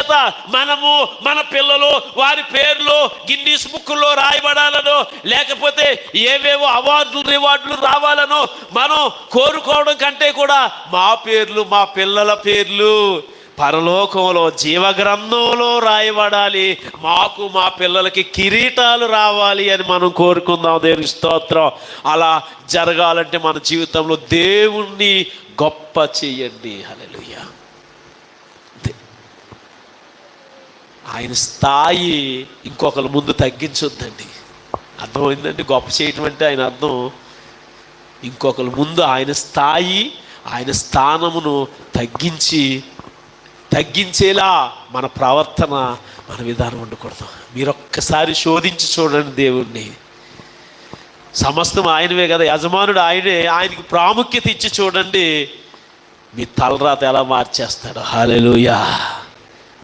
చేత మనము మన పిల్లలు వారి పేర్లు గిన్నీస్ బుక్కుల్లో రాయబడాలనో లేకపోతే ఏవేవో అవార్డులు రివార్డులు రావాలనో మనం కోరుకోవడం కంటే కూడా మా పేర్లు మా పిల్లల పేర్లు పరలోకంలో జీవగ్రంథంలో రాయబడాలి, మాకు మా పిల్లలకి కిరీటాలు రావాలి అని మనం కోరుకుందాం. దేవుని స్తోత్రం. అలా జరగాలంటే మన జీవితంలో దేవుణ్ణి గొప్ప చేయండి. హల్లెలూయా. ఆయన స్థాయి ఇంకొకరి ముందు తగ్గించొద్దండి. అర్థమైందండి? గొప్ప చేయటం అంటే ఆయన అర్థం ఇంకొకరి ముందు ఆయన స్థాయి ఆయన స్థానమును తగ్గించేలా మన ప్రవర్తన మన విధానం ఉండకూడదు. మీరు ఒక్కసారి శోధించి చూడండి దేవుణ్ణి. సమస్తం ఆయనవే కదా, యజమానుడు ఆయనే. ఆయనకి ప్రాముఖ్యత ఇచ్చి చూడండి, మీ తలరాత ఎలా మార్చేస్తాడు. హల్లెలూయా.